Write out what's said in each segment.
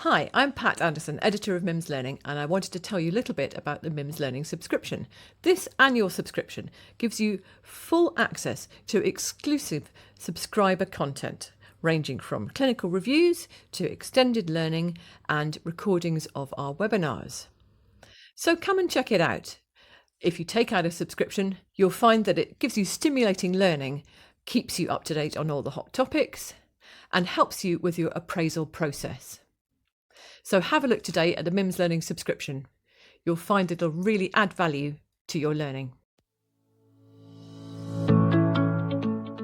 Hi, I'm Pat Anderson, editor of MIMS Learning, and I wanted to tell you a little bit about the MIMS Learning subscription. This annual subscription gives you full access to exclusive subscriber content, ranging from clinical reviews to extended learning and recordings of our webinars. So come and check it out. If you take out a subscription, you'll find that it gives you stimulating learning, keeps you up to date on all the hot topics, and helps you with your appraisal process. So have a look today at the MIMS Learning subscription. You'll find it'll really add value to your learning.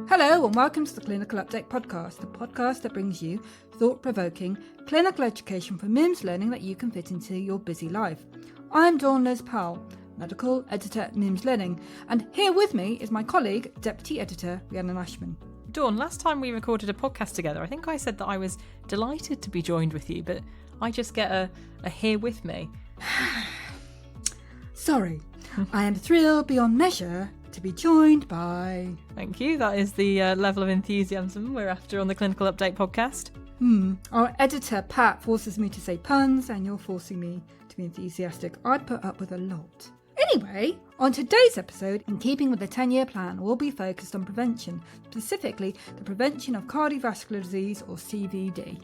Hello and welcome to the Clinical Update Podcast, the podcast that brings you thought-provoking clinical education for MIMS Learning that you can fit into your busy life. I'm Dawn Liz Powell, medical editor at MIMS Learning, and here with me is my colleague, deputy editor Rhiannon Ashman. Dawn, last time we recorded a podcast together, I think I said that I was delighted to be joined with you, but I just get a here with me. Sorry, I am thrilled beyond measure to be joined by... Thank you, that is the level of enthusiasm we're after on the Clinical Update podcast. Our editor Pat forces me to say puns and you're forcing me to be enthusiastic. I'd put up with a lot. Anyway, on today's episode, in keeping with the 10-year plan, we'll be focused on prevention, specifically the prevention of cardiovascular disease or CVD.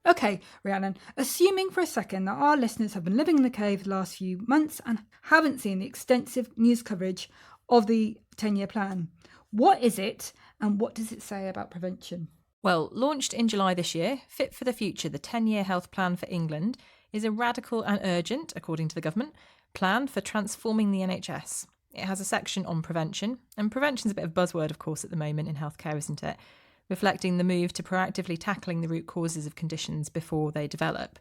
Okay, Rhiannon, assuming for a second that our listeners have been living in the cave the last few months and haven't seen the extensive news coverage of the 10-year plan, what is it and what does it say about prevention? Well, launched in July this year, Fit for the Future, the 10-year health plan for England, is a radical and urgent, according to the government, plan for transforming the NHS. It has a section on prevention, and prevention's a bit of a buzzword, of course, at the moment in healthcare, isn't it? Reflecting the move to proactively tackling the root causes of conditions before they develop.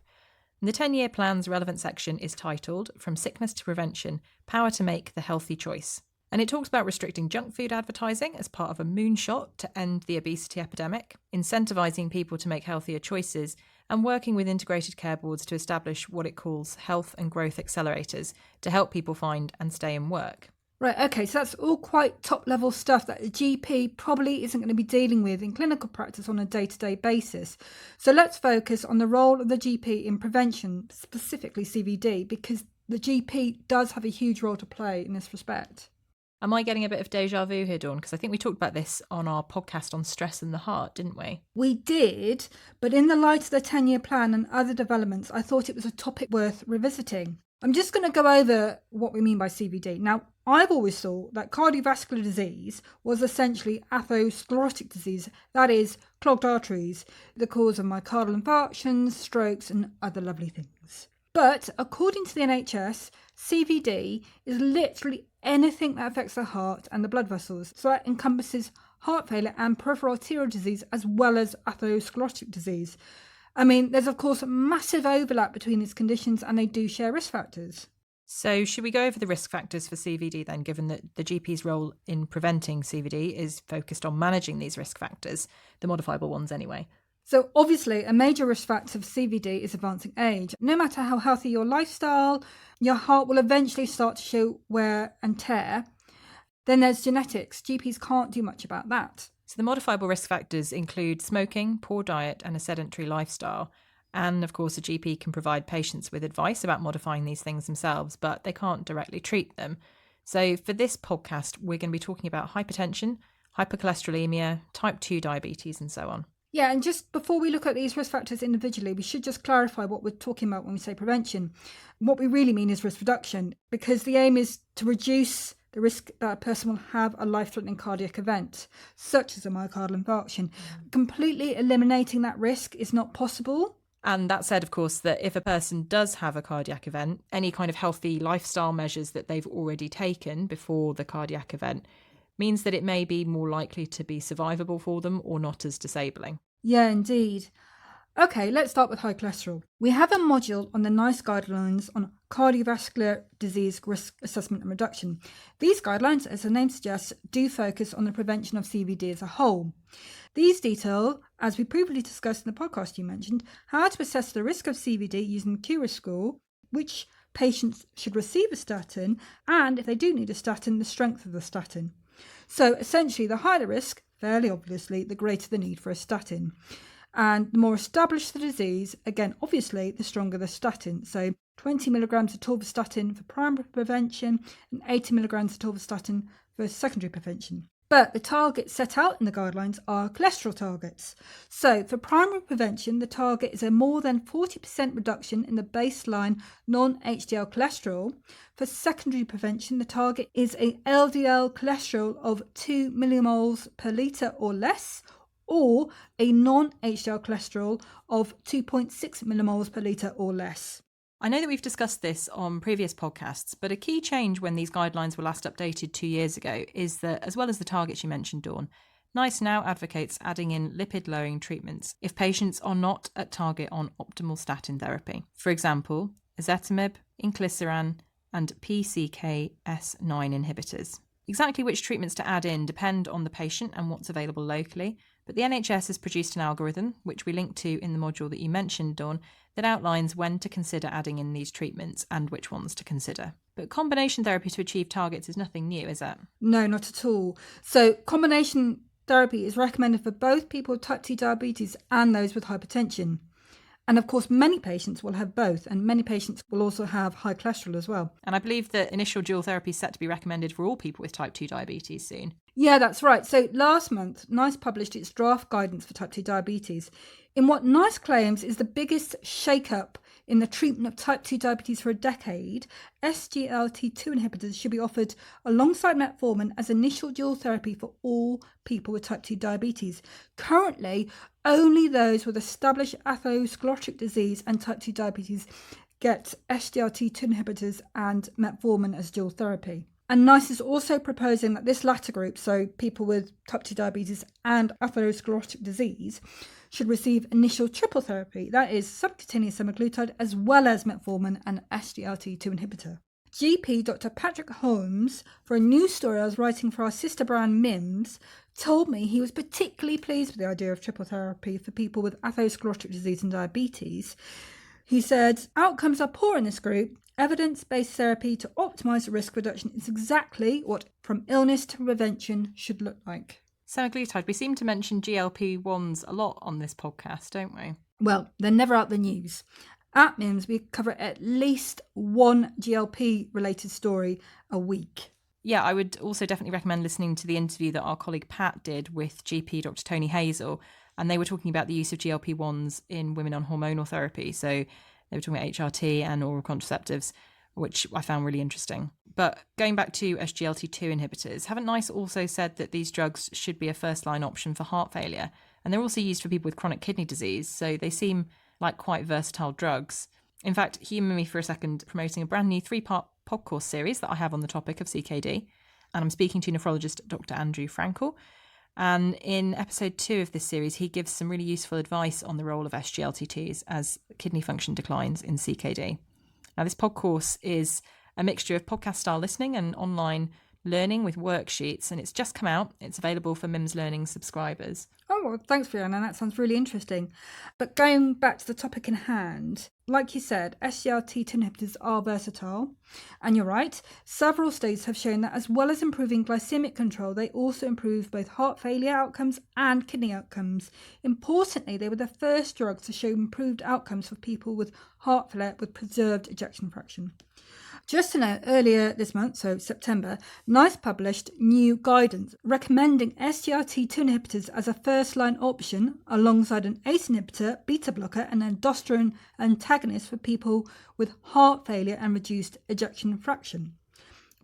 And the 10-year plan's relevant section is titled, From Sickness to Prevention, Power to Make the Healthy Choice. And it talks about restricting junk food advertising as part of a moonshot to end the obesity epidemic, incentivising people to make healthier choices, and working with integrated care boards to establish what it calls health and growth accelerators to help people find and stay in work. Right, okay, so that's all quite top-level stuff that a GP probably isn't going to be dealing with in clinical practice on a day-to-day basis. So let's focus on the role of the GP in prevention, specifically CVD, because the GP does have a huge role to play in this respect. Am I getting a bit of deja vu here, Dawn? Because I think we talked about this on our podcast on stress and the heart, didn't we? We did, but in the light of the 10-year plan and other developments, I thought it was a topic worth revisiting. I'm just going to go over what we mean by CVD. Now, I've always thought that cardiovascular disease was essentially atherosclerotic disease, that is, clogged arteries, the cause of myocardial infarctions, strokes and other lovely things. But according to the NHS, CVD is literally anything that affects the heart and the blood vessels. So that encompasses heart failure and peripheral arterial disease as well as atherosclerotic disease. I mean, there's of course a massive overlap between these conditions and they do share risk factors. So should we go over the risk factors for CVD then, given that the GP's role in preventing CVD is focused on managing these risk factors, the modifiable ones anyway? So obviously a major risk factor of CVD is advancing age. No matter how healthy your lifestyle, your heart will eventually start to show wear and tear. Then there's genetics. GPs can't do much about that. So the modifiable risk factors include smoking, poor diet and a sedentary lifestyle. And of course, a GP can provide patients with advice about modifying these things themselves, but they can't directly treat them. So for this podcast, we're going to be talking about hypertension, hypercholesterolemia, type 2 diabetes and so on. Yeah, and just before we look at these risk factors individually, we should just clarify what we're talking about when we say prevention. What we really mean is risk reduction, because the aim is to reduce the risk that a person will have a life-threatening cardiac event, such as a myocardial infarction. Completely eliminating that risk is not possible. And that said, of course, that if a person does have a cardiac event, any kind of healthy lifestyle measures that they've already taken before the cardiac event means that it may be more likely to be survivable for them or not as disabling. Yeah, indeed. Okay, let's start with high cholesterol. We have a module on the NICE guidelines on cardiovascular disease risk assessment and reduction. These guidelines, as the name suggests, do focus on the prevention of CVD as a whole. These detail, as we previously discussed in the podcast you mentioned, how to assess the risk of CVD using the QRIS score, which patients should receive a statin, and if they do need a statin, the strength of the statin. So essentially, the higher the risk, fairly obviously, the greater the need for a statin. And the more established the disease, again, obviously, the stronger the statin. So 20 milligrams of atorvastatin for primary prevention and 80 milligrams of atorvastatin for secondary prevention. But the targets set out in the guidelines are cholesterol targets. So for primary prevention, the target is a more than 40% reduction in the baseline non-HDL cholesterol. For secondary prevention, the target is a LDL cholesterol of 2 millimoles per litre or less, or a non-HDL cholesterol of 2.6 millimoles per litre or less. I know that we've discussed this on previous podcasts, but a key change when these guidelines were last updated 2 years ago is that, as well as the targets you mentioned, Dawn, NICE now advocates adding in lipid-lowering treatments if patients are not at target on optimal statin therapy. For example, ezetimibe, inclisiran, and PCKS9 inhibitors. Exactly which treatments to add in depend on the patient and what's available locally, but the NHS has produced an algorithm, which we link to in the module that you mentioned, Dawn, that outlines when to consider adding in these treatments and which ones to consider. But combination therapy to achieve targets is nothing new, is it? No, not at all. So combination therapy is recommended for both people with type 2 diabetes and those with hypertension. And of course, many patients will have both, and many patients will also have high cholesterol as well. And I believe that initial dual therapy is set to be recommended for all people with type 2 diabetes soon. Yeah, that's right. So last month, NICE published its draft guidance for type 2 diabetes, in what NICE claims is the biggest shake-up in the treatment of type 2 diabetes for a decade. SGLT2 inhibitors should be offered alongside metformin as initial dual therapy for all people with type 2 diabetes. Currently, only those with established atherosclerotic disease and type 2 diabetes get SGLT2 inhibitors and metformin as dual therapy. And NICE is also proposing that this latter group, so people with type 2 diabetes and atherosclerotic disease, should receive initial triple therapy, that is subcutaneous semaglutide as well as metformin and SGLT2 inhibitor. GP Dr. Patrick Holmes, for a news story I was writing for our sister brand MIMS, told me he was particularly pleased with the idea of triple therapy for people with atherosclerotic disease and diabetes. He said, outcomes are poor in this group. Evidence-based therapy to optimise risk reduction is exactly what from illness to prevention should look like. Semaglutide, we seem to mention GLP-1s a lot on this podcast, don't we? Well, they're never out the news. At MIMS, we cover at least one GLP-related story a week. Yeah, I would also definitely recommend listening to the interview that our colleague Pat did with GP Dr. Tony Hazel, and they were talking about the use of GLP-1s in women on hormonal therapy. So they were talking about HRT and oral contraceptives, which I found really interesting. But going back to SGLT2 inhibitors, haven't NICE also said that these drugs should be a first-line option for heart failure? And they're also used for people with chronic kidney disease, so they seem like quite versatile drugs. In fact, humour me for a second, promoting a brand new 3-part podcast series that I have on the topic of CKD. And I'm speaking to nephrologist Dr. Andrew Frankel. And in episode 2 of this series, he gives some really useful advice on the role of SGLT2s as kidney function declines in CKD. Now, this podcast is a mixture of podcast-style listening and online learning with worksheets, and it's just come out. It's available for MIMS Learning subscribers. Oh, well, thanks, Fiona. That sounds really interesting. But going back to the topic in hand, like you said, SGLT2 inhibitors are versatile. And you're right, several studies have shown that as well as improving glycemic control, they also improve both heart failure outcomes and kidney outcomes. Importantly, they were the first drugs to show improved outcomes for people with heart failure with preserved ejection fraction. Just to note, earlier this month, so September, NICE published new guidance recommending SGLT2 inhibitors as a first-line option alongside an ACE inhibitor, beta blocker, and aldosterone antagonist for people with heart failure and reduced ejection fraction.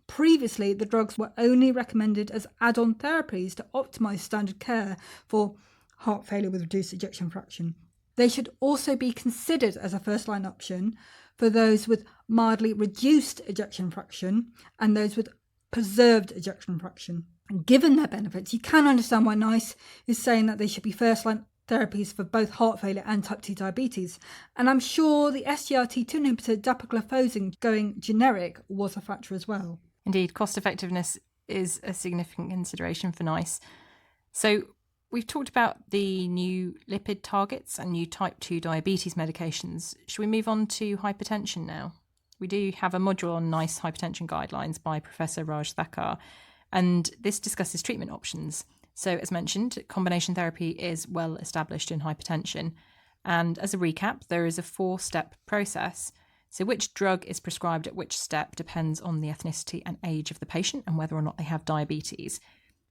Previously, the drugs were only recommended as add-on therapies to optimise standard care for heart failure with reduced ejection fraction. They should also be considered as a first-line option for those with mildly reduced ejection fraction and those with preserved ejection fraction. And given their benefits, you can understand why NICE is saying that they should be first-line therapies for both heart failure and type 2 diabetes. And I'm sure the SGLT2 inhibitor dapagliflozin going generic was a factor as well. Indeed, cost effectiveness is a significant consideration for NICE. So we've talked about the new lipid targets and new type 2 diabetes medications. Should we move on to hypertension now? We do have a module on NICE hypertension guidelines by Professor Raj Thakkar, and this discusses treatment options. So, as mentioned, combination therapy is well established in hypertension. And as a recap, there is a 4-step process. So, which drug is prescribed at which step depends on the ethnicity and age of the patient and whether or not they have diabetes.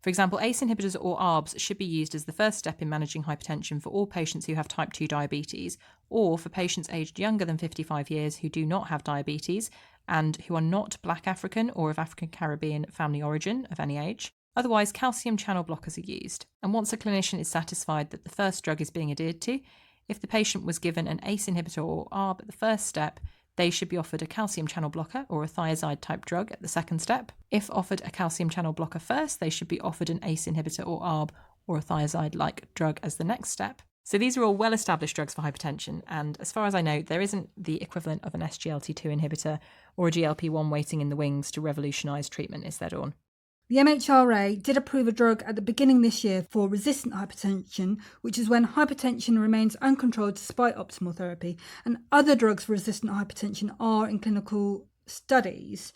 For example, ACE inhibitors or ARBs should be used as the first step in managing hypertension for all patients who have type 2 diabetes, or for patients aged younger than 55 years who do not have diabetes and who are not Black African or of African Caribbean family origin of any age. Otherwise, calcium channel blockers are used. And once a clinician is satisfied that the first drug is being adhered to, if the patient was given an ACE inhibitor or ARB at the first step, they should be offered a calcium channel blocker or a thiazide type drug at the second step. If offered a calcium channel blocker first, they should be offered an ACE inhibitor or ARB or a thiazide-like drug as the next step. So these are all well-established drugs for hypertension, and as far as I know, there isn't the equivalent of an SGLT2 inhibitor or a GLP-1 waiting in the wings to revolutionise treatment, is there, Dawn? The MHRA did approve a drug at the beginning this year for resistant hypertension, which is when hypertension remains uncontrolled despite optimal therapy, and other drugs for resistant hypertension are in clinical studies.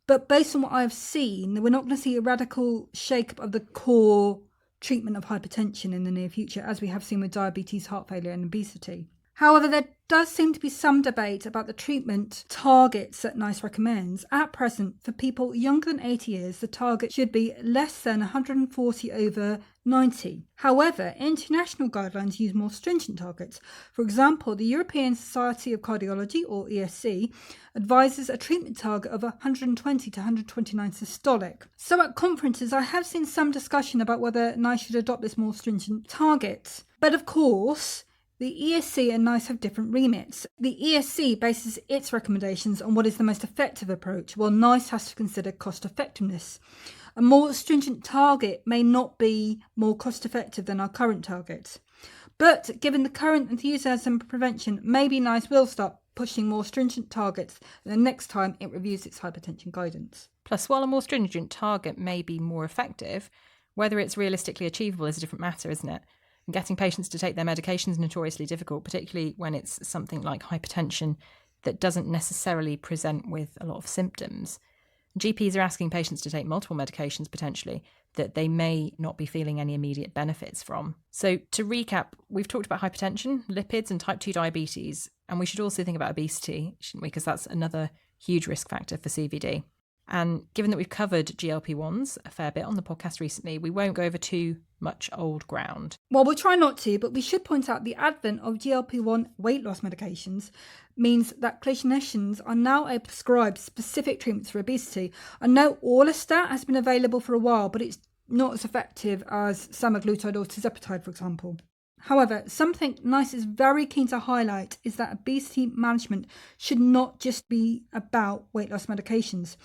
But based on what I've seen, we're not going to see a radical shake-up of the core treatment of hypertension in the near future, as we have seen with diabetes, heart failure and obesity. However, there does seem to be some debate about the treatment targets that NICE recommends. At present, for people younger than 80 years, the target should be less than 140/90. However, international guidelines use more stringent targets. For example, the European Society of Cardiology, or ESC, advises a treatment target of 120 to 129 systolic. So at conferences, I have seen some discussion about whether NICE should adopt this more stringent target. But of course, the ESC and NICE have different remits. The ESC bases its recommendations on what is the most effective approach, while NICE has to consider cost effectiveness. A more stringent target may not be more cost effective than our current targets. But given the current enthusiasm for prevention, maybe NICE will start pushing more stringent targets the next time it reviews its hypertension guidance. Plus, while a more stringent target may be more effective, whether it's realistically achievable is a different matter, isn't it? And getting patients to take their medication is notoriously difficult, particularly when it's something like hypertension that doesn't necessarily present with a lot of symptoms. GPs are asking patients to take multiple medications potentially that they may not be feeling any immediate benefits from. So to recap, we've talked about hypertension, lipids and type 2 diabetes, and we should also think about obesity, shouldn't we? Because that's another huge risk factor for CVD. And given that we've covered GLP-1s a fair bit on the podcast recently, we won't go over too much old ground. Well, we'll try not to, but we should point out the advent of GLP-1 weight loss medications means that clinicians are now able to prescribe specific treatments for obesity. I know orlistat has been available for a while, but it's not as effective as semaglutide or tirzepatide, for example. However, something NICE is very keen to highlight is that obesity management should not just be about weight loss medications.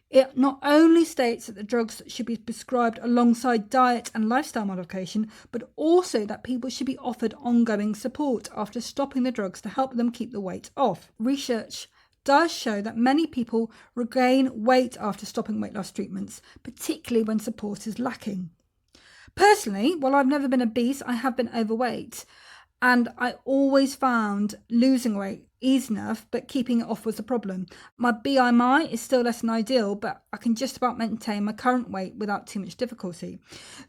It not only states that the drugs should be prescribed alongside diet and lifestyle modification, but also that people should be offered ongoing support after stopping the drugs to help them keep the weight off. Research does show that many people regain weight after stopping weight loss treatments, particularly when support is lacking. Personally, while I've never been obese, I have been overweight, and I always found losing weight easy enough, but keeping it off was a problem. My BMI is still less than ideal, but I can just about maintain my current weight without too much difficulty.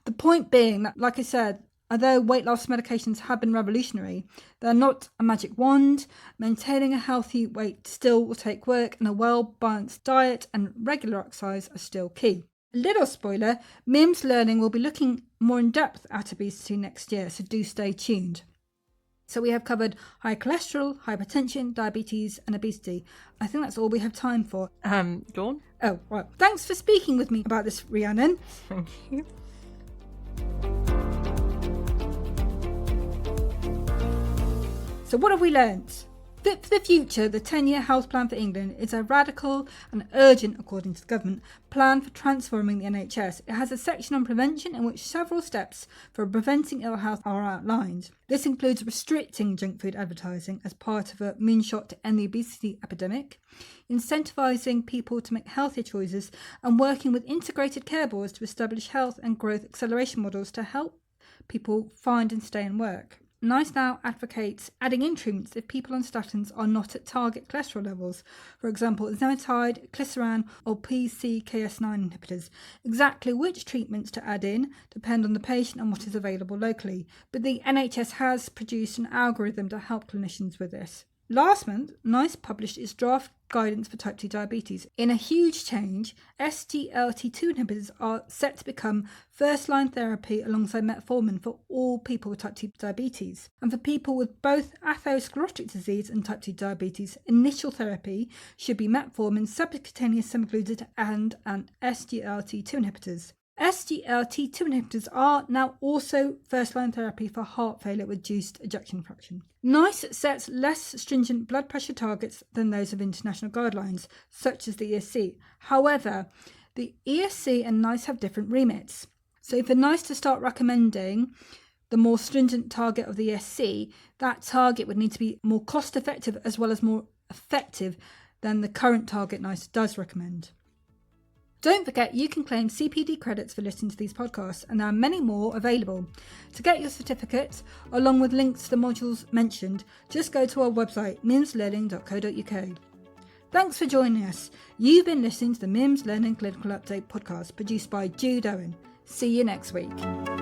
The point being that, like I said, although weight loss medications have been revolutionary, they're not a magic wand. Maintaining a healthy weight still will take work, and a well-balanced diet and regular exercise are still key. A little spoiler, MIMS Learning will be looking more in depth at obesity next year, so do stay tuned. So we have covered high cholesterol, hypertension, diabetes and obesity. I think that's all we have time for. Dawn? Oh, right. Thanks for speaking with me about this, Rhiannon. Thank you. So what have we learnt? Fit for the Future, the 10-year health plan for England, is a radical and urgent, according to the government, plan for transforming the NHS. It has a section on prevention in which several steps for preventing ill health are outlined. This includes restricting junk food advertising as part of a moonshot to end the obesity epidemic, incentivising people to make healthier choices, and working with integrated care boards to establish health and growth acceleration models to help people find and stay in work. NICE now advocates adding in treatments if people on statins are not at target cholesterol levels. For example, exenatide, glyceran or PCSK9 inhibitors. Exactly which treatments to add in depend on the patient and what is available locally, but the NHS has produced an algorithm to help clinicians with this. Last month, NICE published its draft guidance for type 2 diabetes. In a huge change, SGLT2 inhibitors are set to become first-line therapy alongside metformin for all people with type 2 diabetes. And for people with both atherosclerotic disease and type 2 diabetes, initial therapy should be metformin, subcutaneous semaglutide and SGLT2 inhibitors. SGLT2 inhibitors are now also first-line therapy for heart failure with reduced ejection fraction. NICE sets less stringent blood pressure targets than those of international guidelines, such as the ESC. However, the ESC and NICE have different remits. So for NICE to start recommending the more stringent target of the ESC, that target would need to be more cost-effective as well as more effective than the current target NICE does recommend. Don't forget you can claim CPD credits for listening to these podcasts, and there are many more available. To get your certificates, along with links to the modules mentioned, just go to our website mimslearning.co.uk. Thanks for joining us. You've been listening to the MIMS Learning Clinical Update podcast produced by Jude Owen. See you next week.